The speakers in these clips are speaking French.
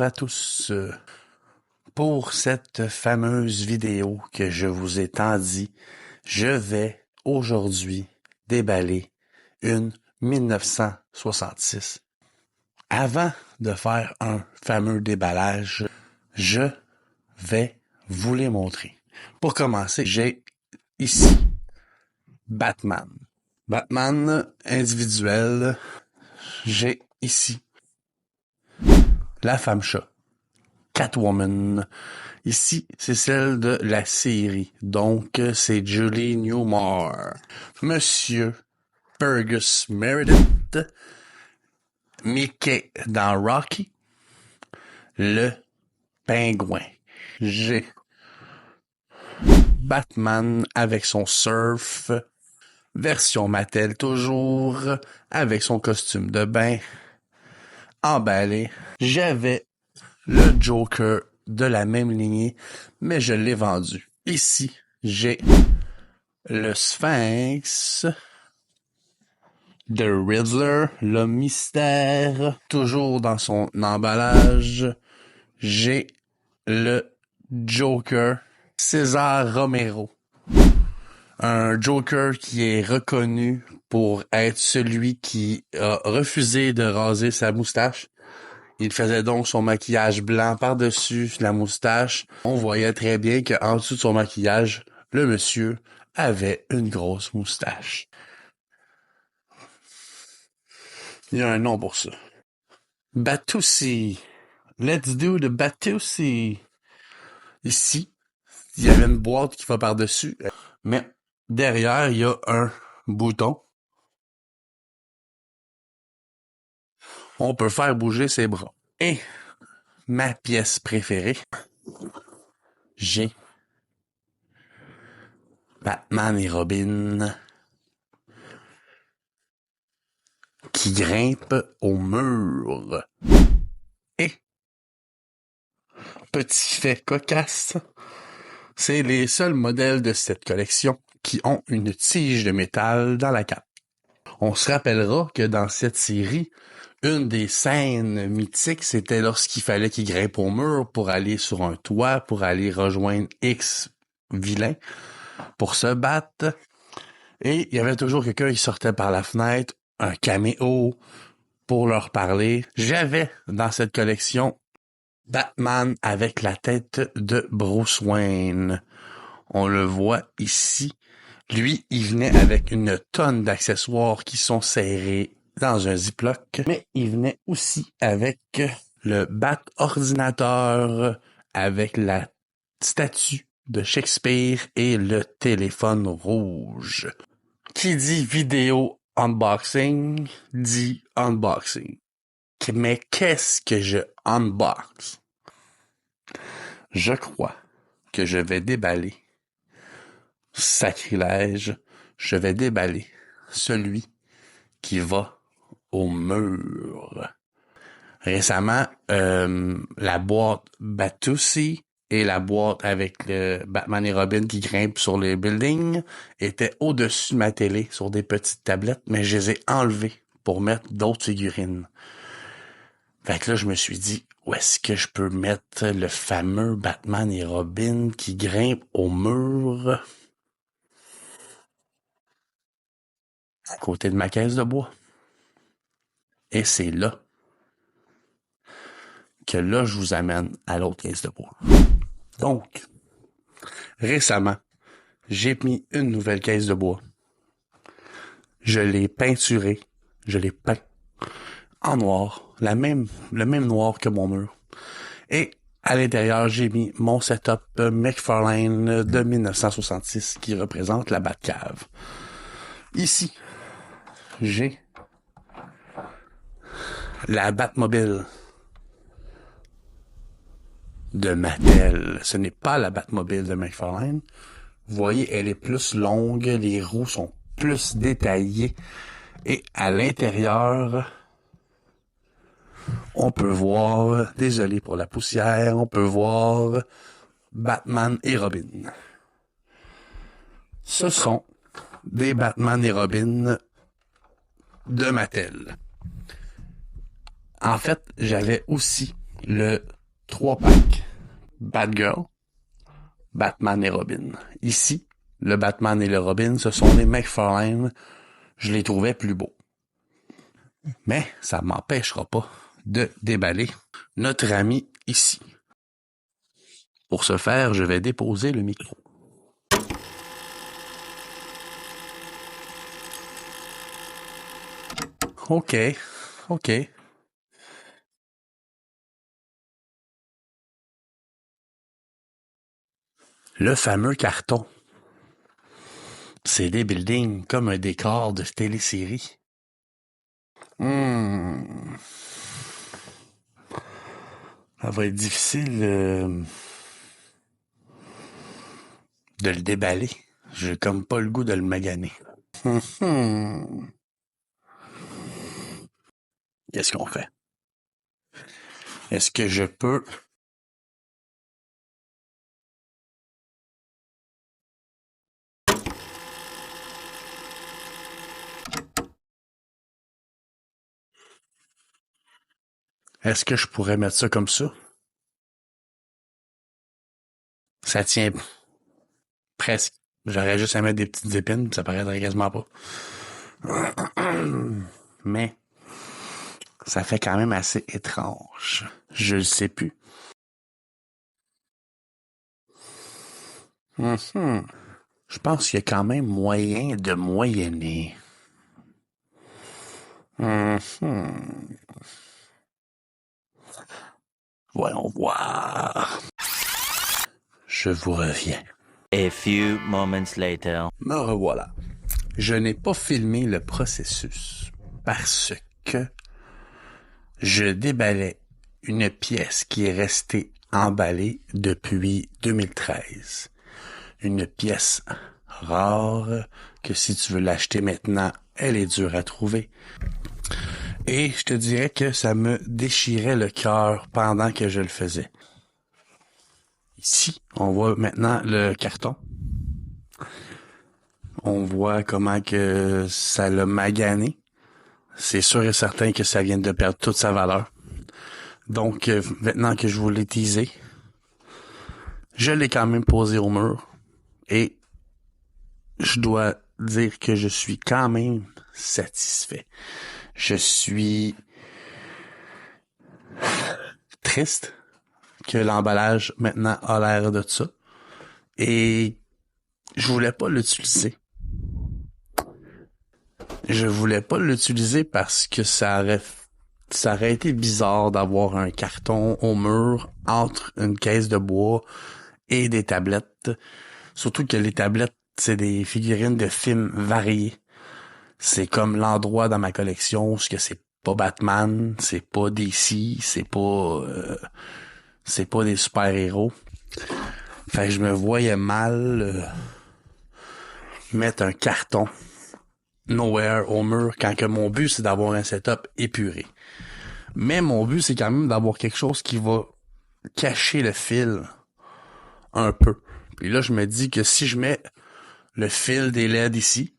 Bonjour à tous. Pour cette fameuse vidéo que je vous ai tant dit, je vais aujourd'hui déballer une 1966. Avant de faire un fameux déballage, je vais vous les montrer. Pour commencer, j'ai ici Batman. Batman individuel. J'ai ici la femme chat. Catwoman. Ici, c'est celle de la série. Donc, c'est Julie Newmar. Monsieur Fergus Meredith. Mickey dans Rocky. Le pingouin. J'ai Batman avec son surf. Version Mattel toujours. Avec son costume de bain. Emballé. J'avais le Joker de la même lignée, mais je l'ai vendu. Ici, j'ai le Sphinx, The Riddler, le mystère, toujours dans son emballage. J'ai le Joker, César Romero. Un Joker qui est reconnu pour être celui qui a refusé de raser sa moustache. Il faisait donc son maquillage blanc par-dessus la moustache. On voyait très bien qu'en dessous de son maquillage, le monsieur avait une grosse moustache. Il y a un nom pour ça. Batoussi. Let's do the Batoussi. Ici, il y avait une boîte qui va par-dessus, mais derrière, il y a un bouton. On peut faire bouger ses bras. Et ma pièce préférée, j'ai Batman et Robin qui grimpe au mur. Et, petit fait cocasse, c'est les seuls modèles de cette collection qui ont une tige de métal dans la cape. On se rappellera que dans cette série, une des scènes mythiques, c'était lorsqu'il fallait qu'il grimpe au mur pour aller sur un toit, pour aller rejoindre X vilain, pour se battre. Et il y avait toujours quelqu'un qui sortait par la fenêtre, un caméo, pour leur parler. J'avais dans cette collection Batman avec la tête de Bruce Wayne. On le voit ici. Lui, il venait avec une tonne d'accessoires qui sont serrés dans un ziploc. Mais il venait aussi avec le Bat-ordinateur, avec la statue de Shakespeare et le téléphone rouge. Qui dit vidéo unboxing, dit unboxing. Mais qu'est-ce que je unbox? Je crois que je vais déballer, sacrilège, je vais déballer celui qui va au mur. Récemment, la boîte Batoussi et la boîte avec le Batman et Robin qui grimpent sur les buildings étaient au-dessus de ma télé sur des petites tablettes, mais je les ai enlevées pour mettre d'autres figurines. Fait que là, je me suis dit, où est-ce que je peux mettre le fameux Batman et Robin qui grimpe au mur à côté de ma caisse de bois? Et c'est là que là, je vous amène à l'autre caisse de bois. Donc, récemment, j'ai mis une nouvelle caisse de bois. Je l'ai peinturée, je l'ai peint en noir, le même noir que mon mur. Et à l'intérieur, j'ai mis mon setup McFarlane de 1966 qui représente la Batcave. Ici, j'ai la Batmobile de Mattel. Ce n'est pas la Batmobile de McFarlane. Vous voyez, elle est plus longue, les roues sont plus détaillées. Et à l'intérieur, on peut voir, désolé pour la poussière, on peut voir Batman et Robin. Ce sont des Batman et Robin de Mattel. En fait, j'avais aussi le 3-pack Batgirl, Batman et Robin. Ici, le Batman et le Robin, ce sont les McFarlane. Je les trouvais plus beaux. Mais ça m'empêchera pas de déballer notre ami ici. Pour ce faire, je vais déposer le micro. OK. Le fameux carton. C'est des buildings comme un décor de télésérie. Ça va être difficile de le déballer. J'ai comme pas le goût de le maganer. Qu'est-ce qu'on fait? Est-ce que je peux... Est-ce que je pourrais mettre ça comme ça? Ça tient presque. J'aurais juste à mettre des petites épines, ça paraîtrait quasiment pas. Mais ça fait quand même assez étrange. Je le sais plus. Je pense qu'il y a quand même moyen de moyenner. Voyons voir. Je vous reviens. A few moments later. Me revoilà. Je n'ai pas filmé le processus parce que je déballais une pièce qui est restée emballée depuis 2013. Une pièce rare que si tu veux l'acheter maintenant, elle est dure à trouver. Et je te dirais que ça me déchirait le cœur pendant que je le faisais. Ici, on voit maintenant le carton. On voit comment que ça l'a magané. C'est sûr et certain que ça vient de perdre toute sa valeur. Donc, maintenant que je vous l'ai teasé, je l'ai quand même posé au mur. Et je dois dire que je suis quand même satisfait. Je suis triste que l'emballage maintenant a l'air de ça. Et je voulais pas l'utiliser. Je voulais pas l'utiliser parce que ça aurait été bizarre d'avoir un carton au mur entre une caisse de bois et des tablettes. Surtout que les tablettes, c'est des figurines de films variés. C'est comme l'endroit dans ma collection où c'est pas Batman, c'est pas DC, c'est pas des super-héros. Fait que je me voyais mal mettre un carton nowhere au mur quand que mon but c'est d'avoir un setup épuré. Mais mon but c'est quand même d'avoir quelque chose qui va cacher le fil un peu. Puis là je me dis que si je mets le fil des LED ici,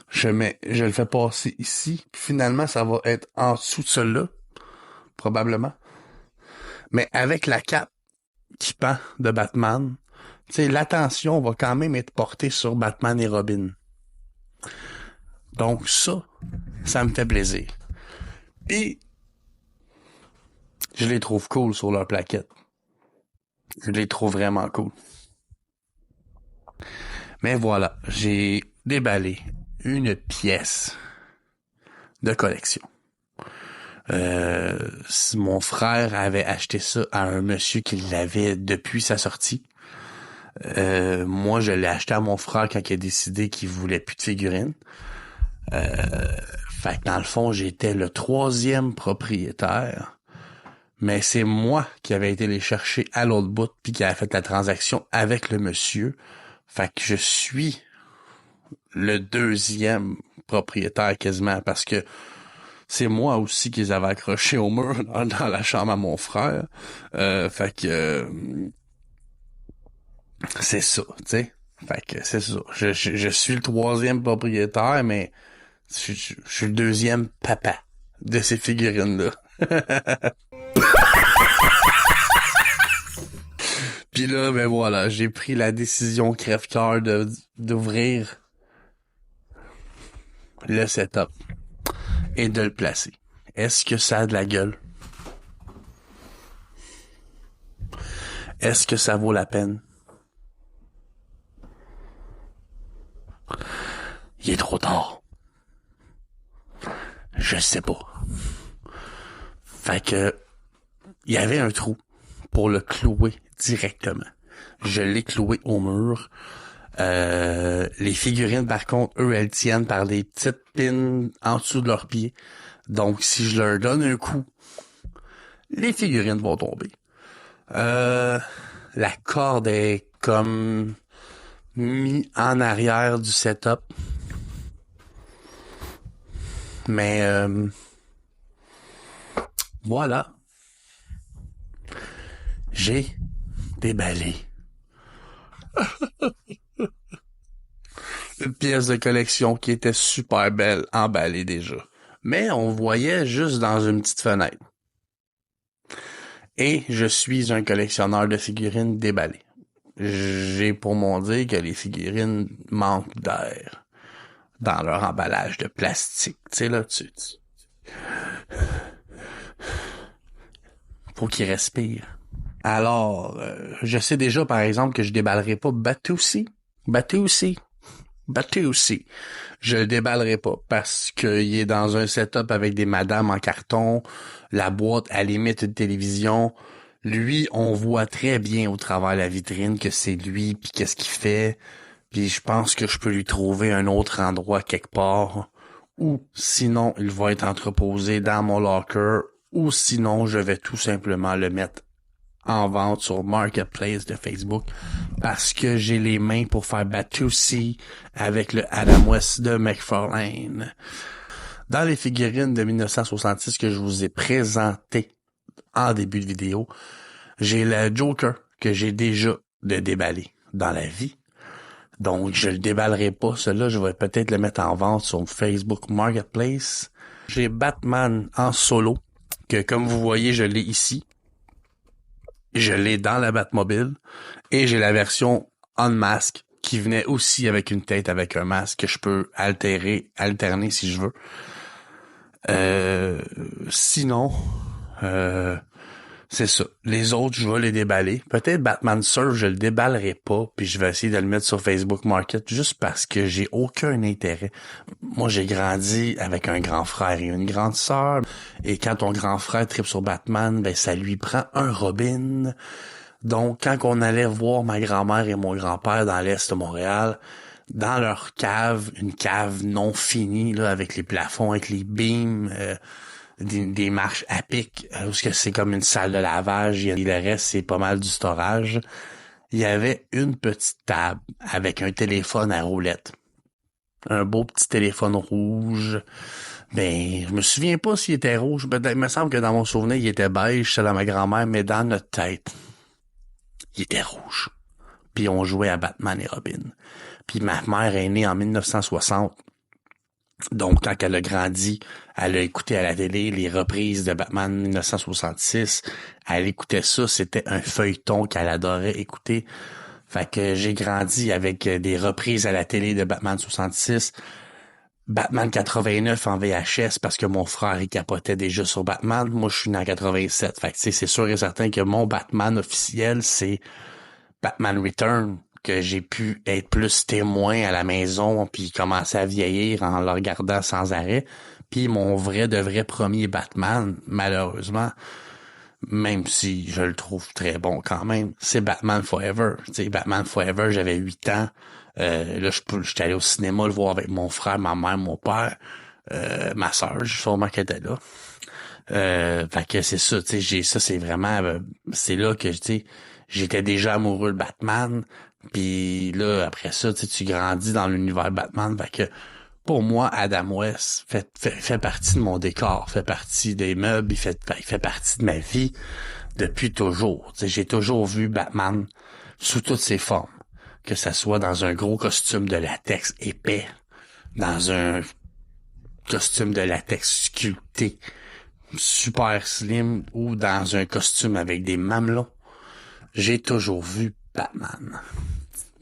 je le fais passer ici, puis finalement ça va être en dessous de celui-là, probablement. Mais avec la cape qui pend de Batman, tu sais, l'attention va quand même être portée sur Batman et Robin. Donc ça me fait plaisir. Puis, je les trouve cool sur leur plaquette. Je les trouve vraiment cool. Mais voilà, j'ai déballé une pièce de collection. Mon frère avait acheté ça à un monsieur qui l'avait depuis sa sortie. Moi, je l'ai acheté à mon frère quand il a décidé qu'il voulait plus de figurines. Fait que dans le fond, j'étais le 3e propriétaire. Mais c'est moi qui avais été les chercher à l'autre bout puis qui a fait la transaction avec le monsieur. Fait que je suis le 2e propriétaire quasiment parce que c'est moi aussi qui les avais accrochés au mur dans la chambre à mon frère. Fait que c'est ça, tu sais. Fait que c'est ça. Je suis le 3e propriétaire, mais je suis le 2e papa de ces figurines-là. Puis là, ben voilà, j'ai pris la décision crève-cœur d'ouvrir le setup et de le placer. Est-ce que ça a de la gueule? Est-ce que ça vaut la peine? Il est trop tard. Je sais pas. Fait que, il y avait un trou pour le clouer directement. Je l'ai cloué au mur. Les figurines, par contre, eux, elles tiennent par des petites pins en dessous de leurs pieds. Donc, si je leur donne un coup, les figurines vont tomber. La corde est comme mis en arrière du setup. Mais voilà. J'ai déballé une pièce de collection qui était super belle, emballée déjà. Mais on voyait juste dans une petite fenêtre. Et je suis un collectionneur de figurines déballées. J'ai pour mon dire que les figurines manquent d'air dans leur emballage de plastique. Tu sais, là, faut qu'ils respirent. Alors, je sais déjà, par exemple, que je déballerai pas Batoussi. Je le déballerai pas parce qu'il est dans un setup avec des madames en carton, la boîte à limite une télévision. Lui, on voit très bien au travers de la vitrine que c'est lui, puis qu'est-ce qu'il fait. Puis je pense que je peux lui trouver un autre endroit quelque part. Ou sinon, il va être entreposé dans mon locker. Ou sinon, je vais tout simplement le mettre en vente sur Marketplace de Facebook parce que j'ai les mains pour faire Batoussi avec le Adam West de McFarlane. Dans les figurines de 1966 que je vous ai présentées en début de vidéo, j'ai le Joker que j'ai déjà de déballer dans la vie. Donc, je le déballerai pas. Celui-là, je vais peut-être le mettre en vente sur Facebook Marketplace. J'ai Batman en solo, que comme vous voyez, je l'ai ici. Je l'ai dans la Batmobile. Et j'ai la version Unmask qui venait aussi avec une tête avec un masque que je peux alterner si je veux. Sinon, c'est ça. Les autres, je vais les déballer. Peut-être Batman Surf, je le déballerai pas, puis je vais essayer de le mettre sur Facebook Market juste parce que j'ai aucun intérêt. Moi, j'ai grandi avec un grand frère et une grande sœur, et quand ton grand frère tripe sur Batman, ben ça lui prend un Robin. Donc, quand on allait voir ma grand-mère et mon grand-père dans l'Est de Montréal, dans leur cave, une cave non finie, là, avec les plafonds, avec les beams, des marches à pic, parce que c'est comme une salle de lavage, et le reste, c'est pas mal du storage. Il y avait une petite table avec un téléphone à roulette. Un beau petit téléphone rouge. Ben, je me souviens pas s'il était rouge. Ben, il me semble que dans mon souvenir, il était beige, celle à ma grand-mère, mais dans notre tête, il était rouge. Puis on jouait à Batman et Robin. Puis ma mère est née en 1960. Donc, quand elle a grandi, elle a écouté à la télé les reprises de Batman 1966. Elle écoutait ça, c'était un feuilleton qu'elle adorait écouter. Fait que j'ai grandi avec des reprises à la télé de Batman 66, Batman 89 en VHS parce que mon frère il capotait déjà sur Batman. Moi, je suis né en 87. Fait que c'est sûr et certain que mon Batman officiel, c'est Batman Return, que j'ai pu être plus témoin à la maison puis commencer à vieillir en le regardant sans arrêt. Puis mon vrai premier Batman, malheureusement, même si je le trouve très bon quand même, c'est Batman Forever. Tu sais, Batman Forever, j'avais 8 ans. Là, j'étais allé au cinéma le voir avec mon frère, ma mère, mon père, ma sœur, sûrement qu'elle était là. Fait que c'est ça, tu sais, c'est vraiment, c'est là que, tu sais, j'étais déjà amoureux de Batman. Puis là, après ça, tu grandis dans l'univers Batman. Fait que pour moi, Adam West fait partie de mon décor, fait partie des meubles, il fait partie de ma vie depuis toujours. Tu sais, j'ai toujours vu Batman sous toutes ses formes. Que ça soit dans un gros costume de latex épais, dans un costume de latex sculpté, super slim ou dans un costume avec des mamelons, j'ai toujours vu Batman.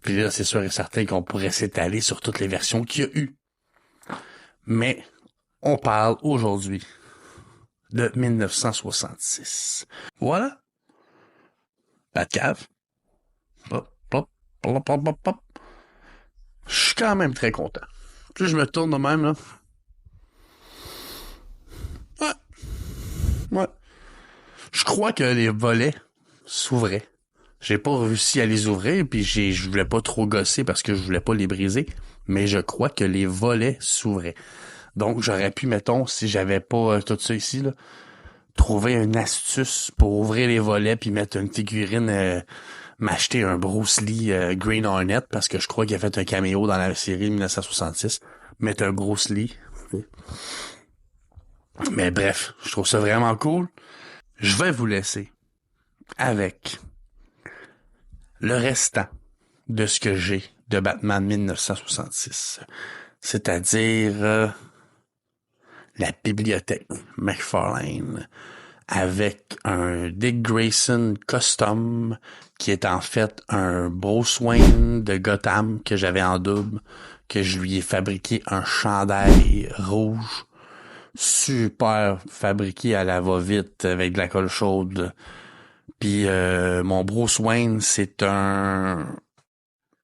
Puis là, c'est sûr et certain qu'on pourrait s'étaler sur toutes les versions qu'il y a eu. Mais on parle aujourd'hui de 1966. Voilà. Batcave. Hop, hop, hop, hop, hop, hop. Je suis quand même très content. Puis je me tourne de même, là. Ouais. Ouais. Je crois que les volets s'ouvraient. J'ai pas réussi à les ouvrir, puis je voulais pas trop gosser parce que je voulais pas les briser, mais je crois que les volets s'ouvraient. Donc, j'aurais pu, mettons, si j'avais pas tout ça ici, là, trouver une astuce pour ouvrir les volets puis mettre une figurine, m'acheter un Bruce Lee Green Hornet, parce que je crois qu'il a fait un caméo dans la série 1966, mettre un Bruce Lee. Mais bref, je trouve ça vraiment cool. Je vais vous laisser avec le restant de ce que j'ai de Batman 1966. C'est-à-dire la bibliothèque McFarlane avec un Dick Grayson custom qui est en fait un Bruce Wayne de Gotham que j'avais en double, que je lui ai fabriqué un chandail rouge super fabriqué à la va-vite avec de la colle chaude. Puis mon Bruce Wayne, c'est un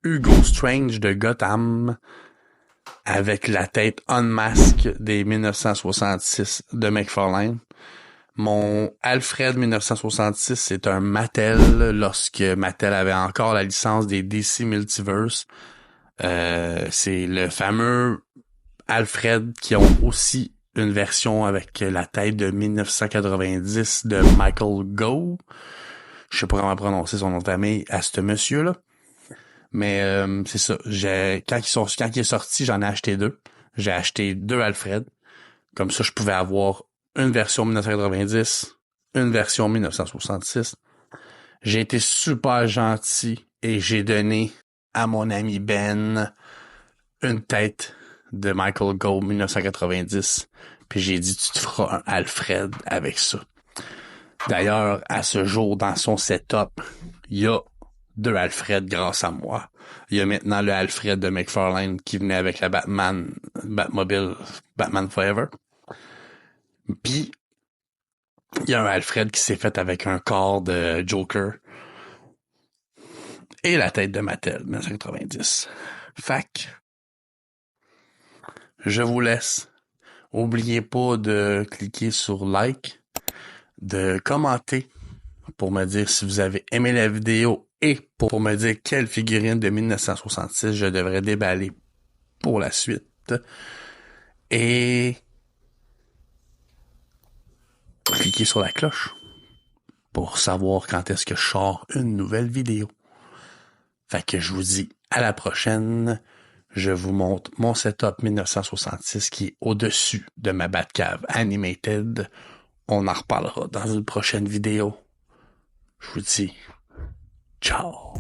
Hugo Strange de Gotham avec la tête unmask des 1966 de McFarlane. Mon Alfred 1966, c'est un Mattel lorsque Mattel avait encore la licence des DC Multiverse. C'est le fameux Alfred qui ont aussi une version avec la tête de 1990 de Michael Gough. Je sais pas comment prononcer son nom de famille à ce monsieur-là. Mais c'est ça. Quand il est sorti, j'en ai acheté 2. J'ai acheté 2 Alfred. Comme ça, je pouvais avoir une version 1990, une version 1966. J'ai été super gentil et j'ai donné à mon ami Ben une tête de Michael Gough 1990. Puis j'ai dit, tu te feras un Alfred avec ça. D'ailleurs, à ce jour, dans son setup, il y a 2 Alfred grâce à moi. Il y a maintenant le Alfred de McFarlane qui venait avec la Batmobile, Batman Forever. Puis, il y a un Alfred qui s'est fait avec un corps de Joker et la tête de Mattel, 1990. Fac. Je vous laisse. Oubliez pas de cliquer sur like, de commenter pour me dire si vous avez aimé la vidéo et pour me dire quelle figurine de 1966 je devrais déballer pour la suite. Et cliquez sur la cloche pour savoir quand est-ce que je sors une nouvelle vidéo. Fait que je vous dis à la prochaine. Je vous montre mon setup 1966 qui est au-dessus de ma Batcave Animated. On en reparlera dans une prochaine vidéo. Je vous dis ciao.